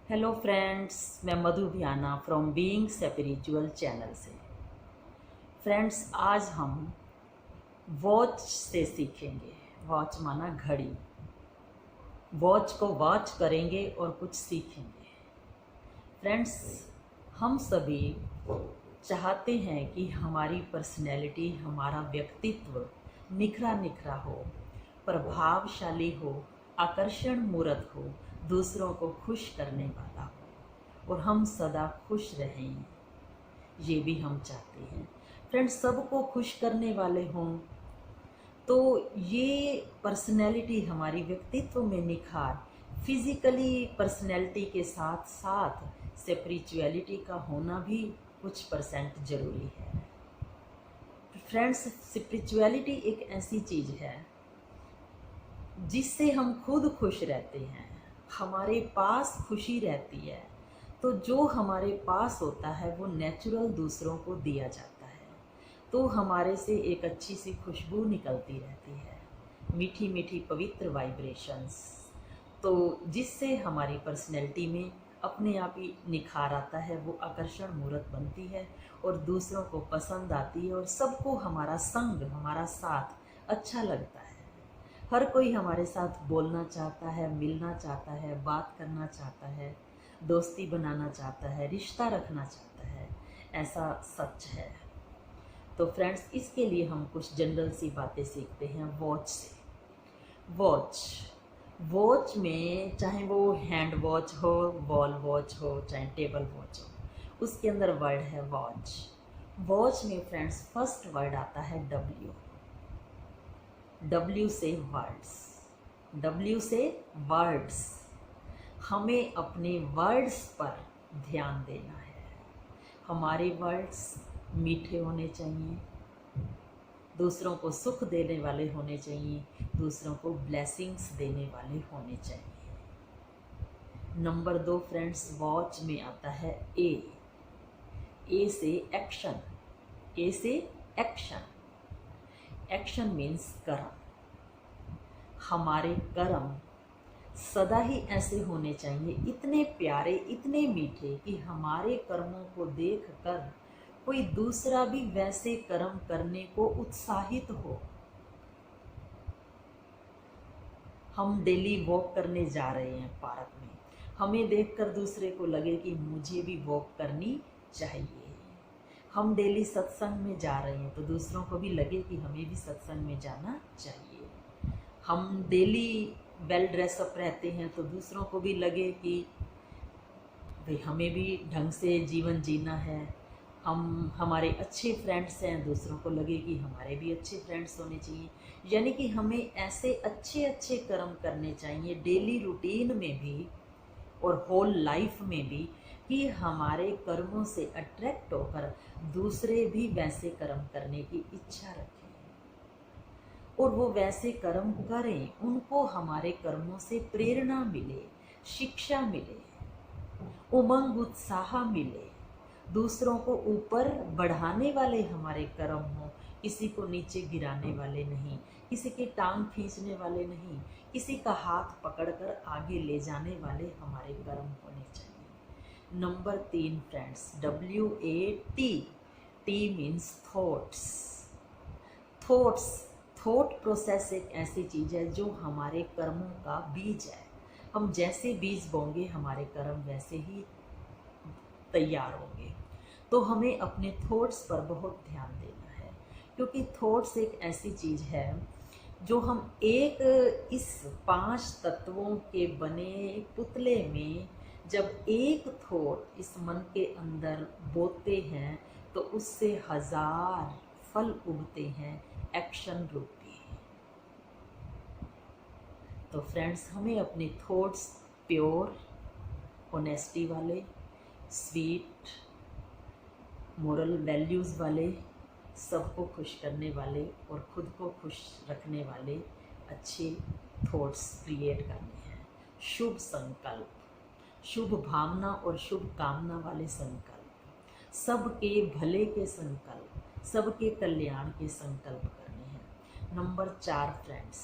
Hello friends, मैं मधु भियाना from being spiritual channel से। Friends, आज हम वॉच से सीखेंगे। वॉच माना घड़ी। वॉच को वॉच करेंगे और कुछ सीखेंगे। फ्रेंड्स, हम सभी चाहते हैं कि हमारी पर्सनैलिटी, हमारा व्यक्तित्व निखरा निखरा हो, प्रभावशाली हो, आकर्षण मूर्त हो, दूसरों को खुश करने वाला हो और हम सदा खुश रहें, ये भी हम चाहते हैं। फ्रेंड्स, सबको खुश करने वाले हों तो ये पर्सनैलिटी, हमारी व्यक्तित्व में निखार, फिजिकली पर्सनैलिटी के साथ साथ स्पिरिचुअलिटी का होना भी कुछ परसेंट ज़रूरी है। फ्रेंड्स, स्पिरिचुअलिटी एक ऐसी चीज़ है जिससे हम खुद खुश रहते हैं, हमारे पास खुशी रहती है, तो जो हमारे पास होता है वो नेचुरल दूसरों को दिया जाता है, तो हमारे से एक अच्छी सी खुशबू निकलती रहती है, मीठी मीठी पवित्र वाइब्रेशंस, तो जिससे हमारी पर्सनैलिटी में अपने आप ही निखार आता है, वो आकर्षण मूर्त बनती है और दूसरों को पसंद आती है और सबको हमारा संग, हमारा साथ अच्छा लगता है। हर कोई हमारे साथ बोलना चाहता है, मिलना चाहता है, बात करना चाहता है, दोस्ती बनाना चाहता है, रिश्ता रखना चाहता है, ऐसा सच है। तो फ्रेंड्स, इसके लिए हम कुछ जनरल सी बातें सीखते हैं वॉच से। वॉच वॉच में चाहे वो हैंड वॉच हो, वॉल वॉच हो, चाहे टेबल वॉच हो, उसके अंदर वर्ड है वॉच। वॉच में फ्रेंड्स फर्स्ट वर्ड आता है डब्ल्यू। डब्ल्यू से वर्ड्स। डब्ल्यू से वर्ड्स। हमें अपने वर्ड्स पर ध्यान देना है। हमारे वर्ड्स मीठे होने चाहिए, दूसरों को सुख देने वाले होने चाहिए, दूसरों को ब्लेसिंग्स देने वाले होने चाहिए। नंबर 2 फ्रेंड्स, वॉच में आता है ए। ए से एक्शन। ए से एक्शन। एक्शन मीन्स कर्म। हमारे कर्म सदा ही ऐसे होने चाहिए, इतने प्यारे, इतने मीठे कि हमारे कर्मों को देखकर कोई दूसरा भी वैसे कर्म करने को उत्साहित हो। हम डेली वॉक करने जा रहे हैं पार्क में, हमें देखकर दूसरे को लगे कि मुझे भी वॉक करनी चाहिए। हम डेली सत्संग में जा रहे हैं तो दूसरों को भी लगे कि हमें भी सत्संग में जाना चाहिए। हम डेली वेल ड्रेसअप रहते हैं तो दूसरों को भी लगे कि भाई हमें भी ढंग से जीवन जीना है। हम हमारे अच्छे फ्रेंड्स हैं, दूसरों को लगे कि हमारे भी अच्छे फ्रेंड्स होने चाहिए। यानी कि हमें ऐसे अच्छे अच्छे कर्म करने चाहिए डेली रूटीन में भी और होल लाइफ में भी, कि हमारे कर्मों से अट्रैक्ट होकर दूसरे भी वैसे कर्म करने की इच्छा रखें और वो वैसे कर्म करें, उनको हमारे कर्मों से प्रेरणा मिले, शिक्षा मिले, उमंग उत्साह मिले, दूसरों को ऊपर बढ़ाने वाले हमारे कर्म हों, किसी को नीचे गिराने वाले नहीं, किसी की टांग खींचने वाले नहीं, किसी का हाथ पकड़कर आगे ले जाने वाले हमारे कर्म होने चाहिए। Number 3 friends, WAT। T means thoughts. Thoughts, thought process एक ऐसी चीज़ है जो हमारे कर्मों का बीज है। हम जैसे बीज बोंगे हमारे कर्म वैसे ही तैयार होंगे। तो हमें अपने थॉट्स पर बहुत ध्यान देना है, क्योंकि थॉट्स एक ऐसी चीज़ है जो हम एक इस 5 तत्वों के बने पुतले में जब एक थॉट इस मन के अंदर बोते हैं तो उससे 1000 फल उगते हैं एक्शन रूपी। तो फ्रेंड्स, हमें अपने थॉट्स प्योर, ऑनेस्टी वाले, स्वीट, मोरल वैल्यूज़ वाले, सबको खुश करने वाले और ख़ुद को खुश रखने वाले अच्छे थॉट्स क्रिएट करने हैं। शुभ संकल्प, शुभ भावना और शुभ कामना वाले संकल्प, सबके भले के संकल्प, सबके कल्याण के संकल्प करने हैं। Number 4 friends,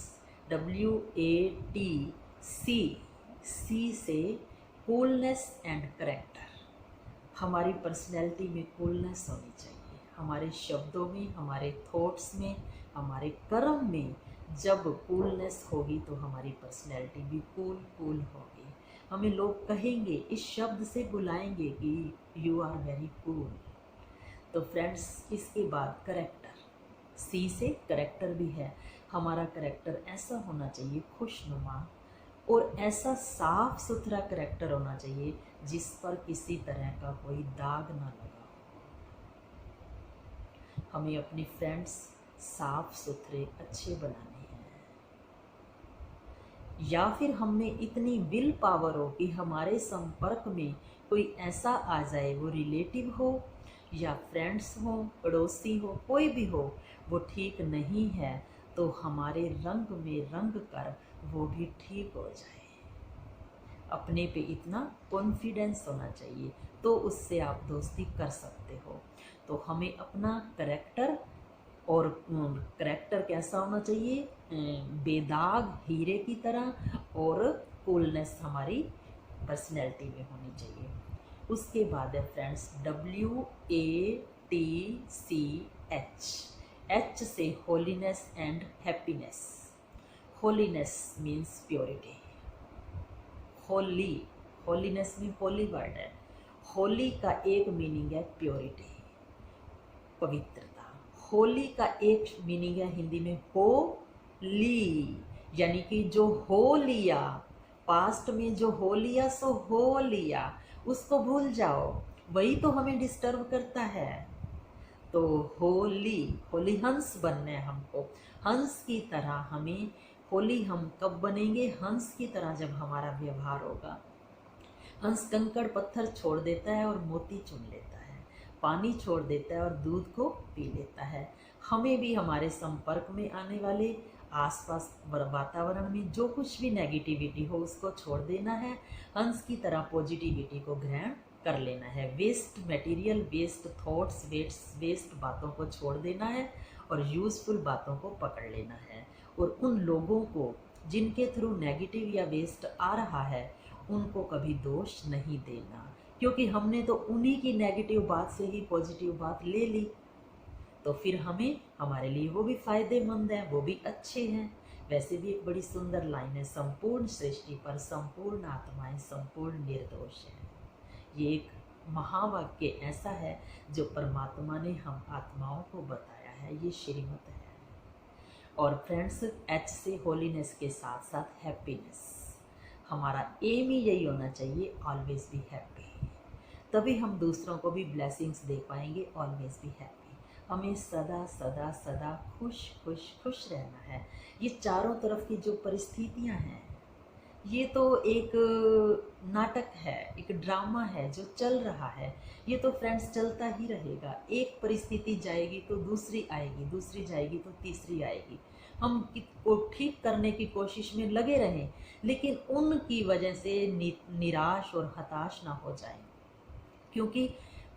WATC। सी से कूलनेस एंड करेक्टर। हमारी पर्सनैलिटी में कूलनेस होनी चाहिए, हमारे शब्दों में, हमारे थॉट्स में, हमारे कर्म में। जब कूलनेस होगी तो हमारी पर्सनैलिटी भी कूल होगी। हमें लोग कहेंगे, इस शब्द से बुलाएंगे कि यू आर वेरी कूल। तो फ्रेंड्स, इसके बाद करेक्टर, सी से करेक्टर भी है। हमारा करेक्टर ऐसा होना चाहिए खुशनुमा, और ऐसा साफ सुथरा करेक्टर होना चाहिए जिस पर किसी तरह का कोई दाग ना लगा हो। हमें अपने फ्रेंड्स साफ सुथरे अच्छे बनाने हैं, या फिर हमें इतनी विल पावर हो कि हमारे संपर्क में कोई ऐसा आ जाए, वो रिलेटिव हो या फ्रेंड्स हो, पड़ोसी हो, कोई भी हो, वो ठीक नहीं है तो हमारे रंग में रंग कर वो भी ठीक हो जाए। अपने पे इतना कॉन्फिडेंस होना चाहिए, तो उससे आप दोस्ती कर सकते हो। तो हमें अपना करेक्टर, और करेक्टर कैसा होना चाहिए, बेदाग हीरे की तरह, और कूलनेस हमारी पर्सनैलिटी में होनी चाहिए। उसके बाद है फ्रेंड्स WATCH। एच से holiness and happiness. Holiness means purity. Holi, holiness में होली वर्ड है। होली का एक मीनिंग है प्योरिटी, पवित्रता। होली का एक मीनिंग है हिंदी में होली, यानी कि जो हो लिया, पास्ट में जो हो लिया सो हो लिया, उसको भूल जाओ, वही तो हमें डिस्टर्ब करता है। तो होली, होली हंस बनना है हमको, हंस की तरह हमें। होली हम कब बनेंगे, हंस की तरह जब हमारा व्यवहार होगा। हंस कंकड़ पत्थर छोड़ देता है और मोती चुन लेता है, पानी छोड़ देता है और दूध को पी लेता है। हमें भी हमारे संपर्क में आने वाले आसपास वातावरण में जो कुछ भी नेगेटिविटी हो उसको छोड़ देना है, हंस की तरह पॉजिटिविटी को ग्रहण कर लेना है। Waste material, waste thoughts, waste बातों को छोड़ देना है और यूज़फुल बातों को पकड़ लेना है। और उन लोगों को जिनके थ्रू नेगेटिव या वेस्ट आ रहा है उनको कभी दोष नहीं देना, क्योंकि हमने तो उन्हीं की नेगेटिव बात से ही पॉजिटिव बात ले ली, तो फिर हमें, हमारे लिए वो भी फायदेमंद है, वो भी अच्छे हैं। वैसे भी एक बड़ी सुंदर लाइन है, संपूर्ण सृष्टि पर संपूर्ण आत्माएं संपूर्ण निर्दोष है। ये एक महावाक्य ऐसा है जो परमात्मा ने हम आत्माओं को बताया है, ये श्रीमत है। और फ्रेंड्स, एच से होलीनेस के साथ साथ हैप्पीनेस। हमारा एम ही यही होना चाहिए, ऑलवेज बी हैप्पी। तभी हम दूसरों को भी ब्लेसिंग्स दे पाएंगे, ऑलवेज बी हैप्पी। हमें सदा सदा सदा खुश खुश खुश रहना है। ये चारों तरफ की जो परिस्थितियां हैं, ये तो एक नाटक है, एक ड्रामा है जो चल रहा है। ये तो फ्रेंड्स चलता ही रहेगा। एक परिस्थिति जाएगी तो दूसरी आएगी, दूसरी जाएगी तो तीसरी आएगी। हम को ठीक करने की कोशिश में लगे रहें, लेकिन उनकी वजह से निराश और हताश ना हो जाएं, क्योंकि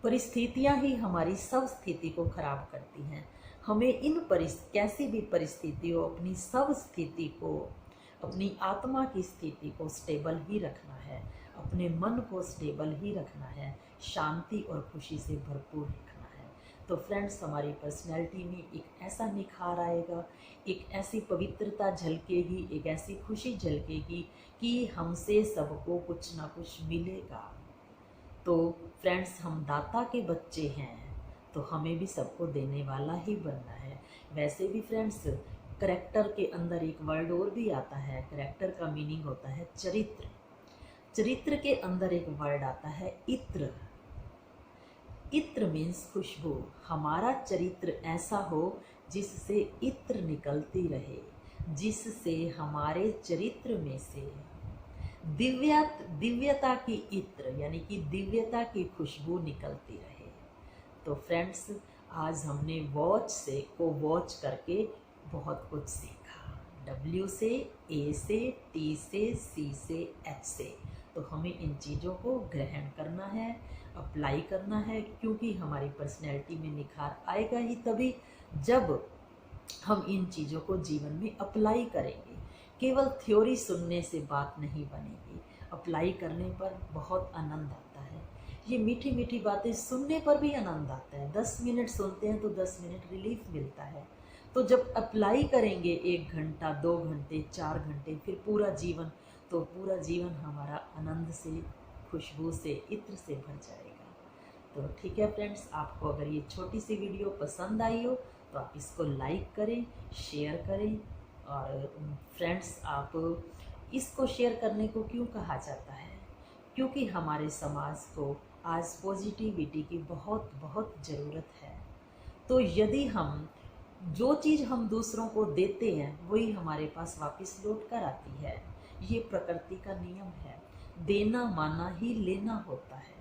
परिस्थितियां ही हमारी सब स्थिति को खराब करती हैं। हमें इन कैसी भी परिस्थिति हो, अपनी सब स्थिति को, अपनी आत्मा की स्थिति को स्टेबल ही रखना है, अपने मन को स्टेबल ही रखना है, शांति और खुशी से भरपूर रखना है। तो फ्रेंड्स, हमारी पर्सनैलिटी में एक ऐसा निखार आएगा, एक ऐसी पवित्रता झलकेगी, एक ऐसी खुशी झलकेगी कि हमसे सबको कुछ ना कुछ मिलेगा। तो फ्रेंड्स, हम दाता के बच्चे हैं, तो हमें भी सबको देने वाला ही बनना है। वैसे भी फ्रेंड्स, करेक्टर के अंदर एक वर्ड और भी आता है। करेक्टर का मीनिंग होता है चरित्र। चरित्र के अंदर एक वर्ड आता है इत्र। इत्र मीन्स खुशबू। हमारा चरित्र ऐसा हो जिससे इत्र निकलती रहे, जिससे हमारे चरित्र में से दिव्यता की इत्र, यानी कि दिव्यता की खुशबू निकलती रहे। तो फ्रेंड्स, आज हमने वॉच से को वॉच करके बहुत कुछ सीखा। W से, A से, T से, C से, H से। तो हमें इन चीज़ों को ग्रहण करना है, अप्लाई करना है, क्योंकि हमारी पर्सनैलिटी में निखार आएगा ही तभी जब हम इन चीज़ों को जीवन में अप्लाई करेंगे। केवल थ्योरी सुनने से बात नहीं बनेगी, अप्लाई करने पर बहुत आनंद आता है। ये मीठी मीठी बातें सुनने पर भी आनंद आता है। 10 मिनट सुनते हैं तो 10 मिनट रिलीफ मिलता है। तो जब अप्लाई करेंगे 1 घंटा, 2 घंटे, 4 घंटे, फिर पूरा जीवन, तो पूरा जीवन हमारा आनंद से, खुशबू से, इत्र से भर जाएगा। तो ठीक है फ्रेंड्स, आपको अगर ये छोटी सी वीडियो पसंद आई हो तो आप इसको लाइक करें, शेयर करें। और फ्रेंड्स, आप इसको शेयर करने को क्यों कहा जाता है? क्योंकि हमारे समाज को आज पॉजिटिविटी की बहुत बहुत ज़रूरत है। तो यदि हम जो चीज़ हम दूसरों को देते हैं वही हमारे पास वापस लौट कर आती है। ये प्रकृति का नियम है। देना माना ही लेना होता है।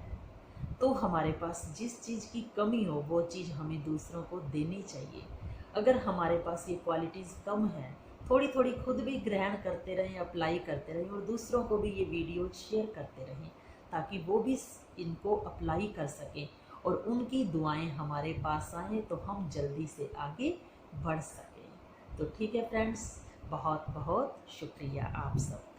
तो हमारे पास जिस चीज़ की कमी हो वो चीज़ हमें दूसरों को देनी चाहिए। अगर हमारे पास ये क्वालिटीज़ कम है, थोड़ी थोड़ी खुद भी ग्रहण करते रहें, अप्लाई करते रहें और दूसरों को भी ये वीडियो शेयर करते रहें, ताकि वो भी इनको अप्लाई कर सकें और उनकी दुआएं हमारे पास आएँ तो हम जल्दी से आगे बढ़ सकें। तो ठीक है फ्रेंड्स, बहुत बहुत शुक्रिया आप सब।